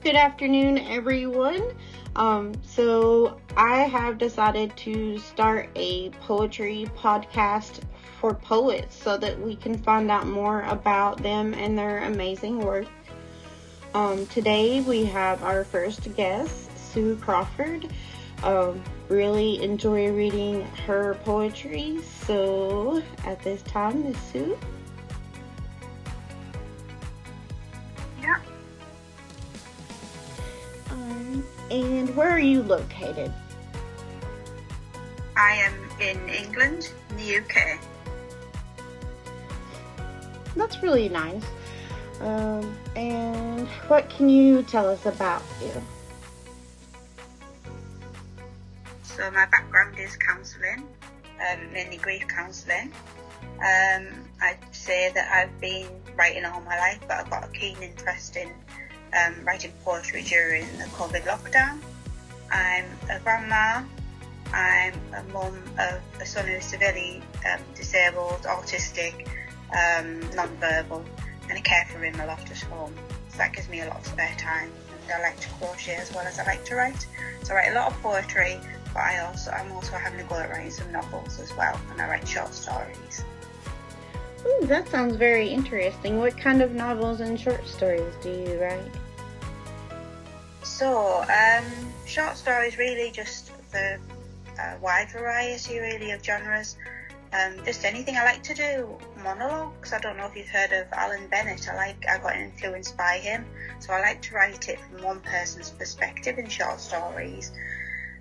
Good afternoon, everyone. So I have decided to start a poetry podcast for poets so that we can find out more about them and their amazing work. Today we have our first guest, Sue Crawford. Really enjoy reading her poetry. So at this time, Miss Sue. Yeah. And where are you located? I am in England, in the UK. That's really nice. And what can you tell us about you? So my background is counselling, mainly grief counselling. I'd say that I've been writing all my life, but I've got a keen interest in writing poetry during the COVID lockdown. I'm a grandma. I'm a mum of a son who's severely disabled, autistic, non-verbal, and I care for him a lot at home. So that gives me a lot of spare time. And I like to crochet as well as I like to write. So I write a lot of poetry, but I'm also having a go at writing some novels as well, and I write short stories. Ooh, that sounds very interesting. What kind of novels and short stories do you write? So, short stories really just the wide variety really of genres. Just anything. I like to do monologues. I don't know if you've heard of Alan Bennett. I got influenced by him, so I like to write it from one person's perspective in short stories.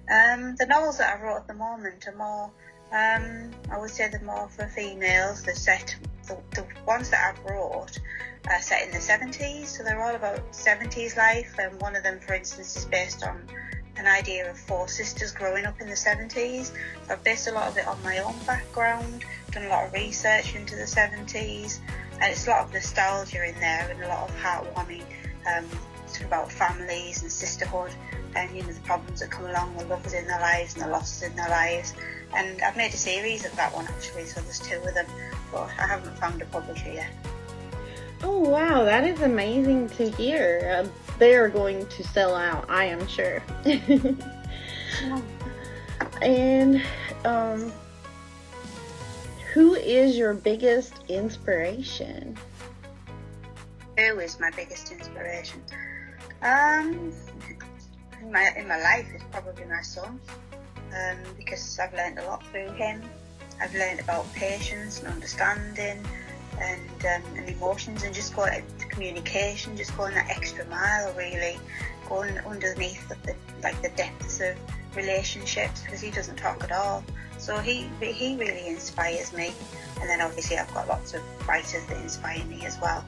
The novels that I wrote at the moment are more, I would say they're more for females. The ones that I've wrote are set in the 70s, so they're all about 70s life, and one of them, for instance, is based on an idea of four sisters growing up in the 70s. So I've based a lot of it on my own background, done a lot of research into the 70s, and it's a lot of nostalgia in there and a lot of heartwarming, sort of about families and sisterhood, and the problems that come along, the lovers in their lives and the losses in their lives. And I've made a series of that one actually, so there's two of them, but I haven't found a publisher yet. Oh wow, that is amazing to hear. They are going to sell out, I am sure. And who is your biggest inspiration? Who is my biggest inspiration? In my life is probably my son, because I've learned a lot through him. I've learned about patience and understanding and emotions, and just going to communication, just going that extra mile, really going underneath the depths of relationships, because he doesn't talk at all. So he really inspires me, and then obviously I've got lots of writers that inspire me as well.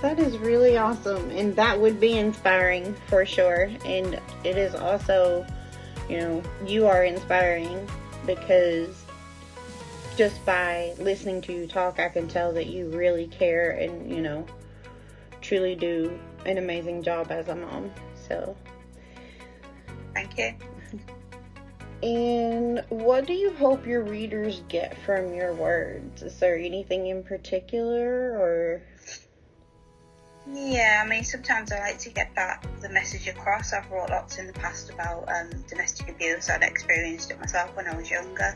That is really awesome, and that would be inspiring for sure. And it is also, you are inspiring, because just by listening to you talk, I can tell that you really care and, truly do an amazing job as a mom. So, thank you. And what do you hope your readers get from your words? Is there anything in particular, or? Yeah, sometimes I like to get the message across. I've wrote lots in the past about domestic abuse. I'd experienced it myself when I was younger.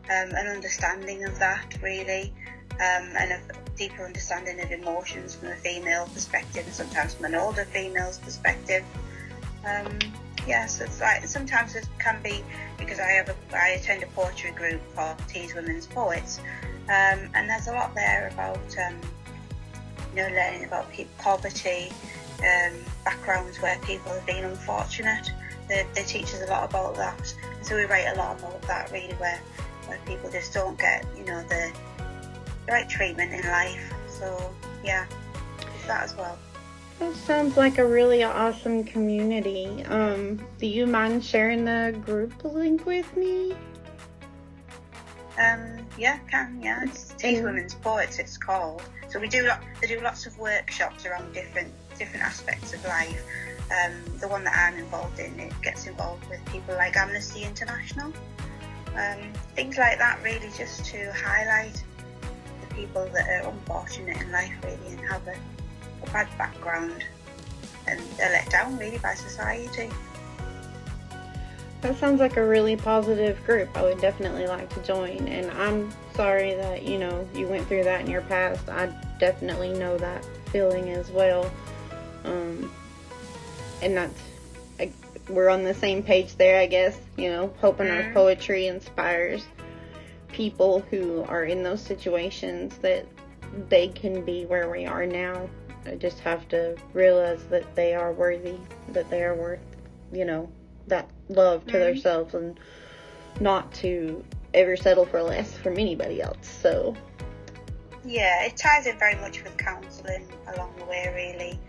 An understanding of that, really, and a deeper understanding of emotions from a female perspective, and sometimes from an older female's perspective. So it's like sometimes it can be, because I attend a poetry group called Tees Women's Poets, and there's a lot there about learning about poverty, backgrounds where people have been unfortunate. They teach us a lot about that, and so we write a lot about that, really, where people just don't get, the right treatment in life. So, yeah, that as well. That sounds like a really awesome community. Do you mind sharing the group link with me? Yeah, I can, yeah. It's Tees Women's Poets, it's called. So they do lots of workshops around different aspects of life. The one that I'm involved in, it gets involved with people like Amnesty International. Things like that, really, just to highlight the people that are unfortunate in life, really, and have a bad background. and they're let down really by society. That sounds like a really positive group. I would definitely like to join, and I'm sorry that, you went through that in your past. I definitely know that feeling as well. And that's, we're on the same page there, I guess, hoping our poetry inspires people who are in those situations that they can be where we are now. I just have to realize that they are worthy, that they are worth, that love to themselves, and not to ever settle for less from anybody else. So yeah, it ties in very much with counselling along the way, really.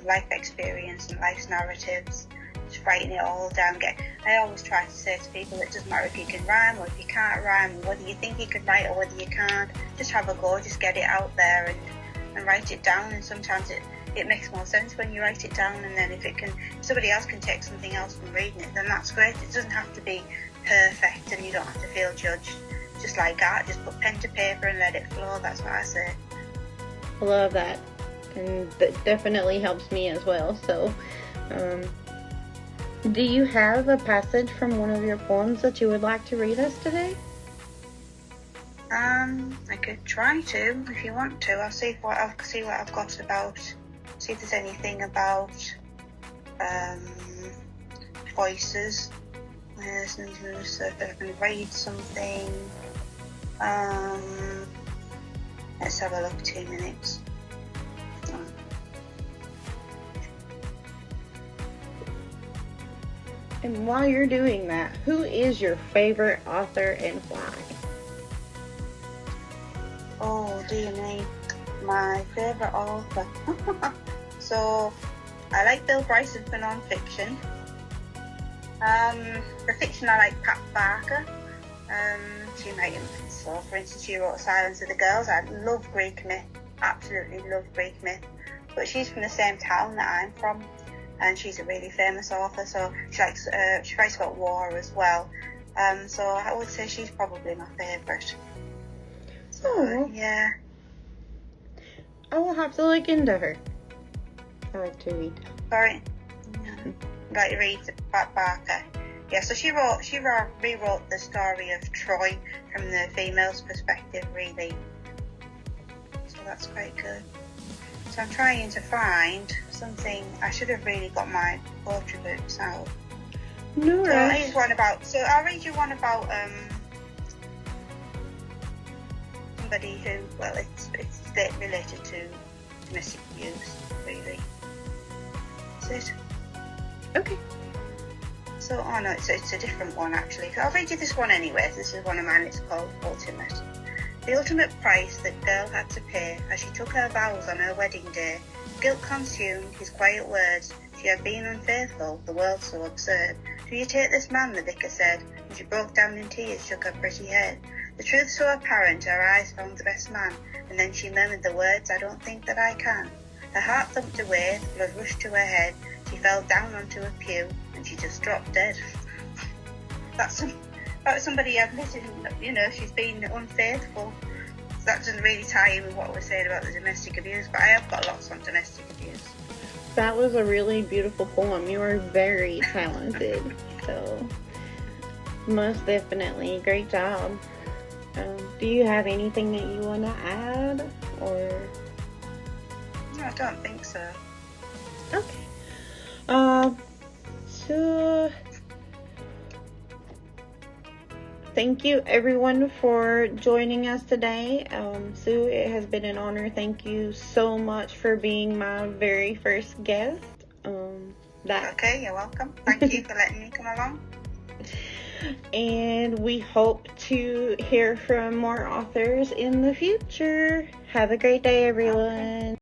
Life experience and life's narratives, just writing it all down. I always try to say to people, it doesn't matter if you can rhyme or if you can't rhyme, whether you think you can write or whether you can't, just have a go, just get it out there and write it down. And sometimes it makes more sense when you write it down, and then if somebody else can take something else from reading it, then that's great. It doesn't have to be perfect, and you don't have to feel judged. Just like art, just put pen to paper and let it flow. That's what I say. I love that, and that definitely helps me as well. So do you have a passage from one of your poems that you would like to read us today? I could try to, if you want to. I'll see what I've got about. See if there's anything about voices. So if I can read something. Let's have a look. 2 minutes. And while you're doing that, who is your favorite author and why? Oh, dear me. My favourite author. So, I like Bill Bryson for non-fiction. For fiction, I like Pat Barker. So, for instance, she wrote Silence of the Girls. I love Greek myth. Absolutely love Greek myth. But she's from the same town that I'm from, and she's a really famous author. So she writes about war as well. So I would say she's probably my favourite. So, yeah. I will have to look into her. I like to read. Sorry. Yeah. I'd like to read Pat Barker. Yeah, so she rewrote the story of Troy from the female's perspective, really. So that's quite good. So I'm trying to find something. I should have really got my poetry books out. No, so I'll read you one about somebody who, well, it's related to domestic abuse, really. That's it. Okay. So, no, it's a different one, actually. So I'll read you this one anyway. This is one of mine. It's called Ultimate. The ultimate price that girl had to pay as she took her vows on her wedding day. Guilt consumed his quiet words. She had been unfaithful, the world so absurd. Do you take this man, the vicar said, and she broke down in tears, shook her pretty head. The truth so apparent, her eyes found the best man, and then she murmured the words, I don't think that I can. Her heart thumped away, the blood rushed to her head. She fell down onto a pew, and she just dropped dead. That's somebody admitting, she's been unfaithful. So that doesn't really tie in with what we're saying about the domestic abuse, but I have got lots on domestic abuse. That was a really beautiful poem. You are very talented. So, most definitely, great job. Do you have anything that you want to add, or? No, I don't think so. Okay. So, thank you everyone for joining us today. Sue, it has been an honor. Thank you so much for being my very first guest. Okay, you're welcome. Thank you for letting me come along. And we hope to hear from more authors in the future. Have a great day, everyone.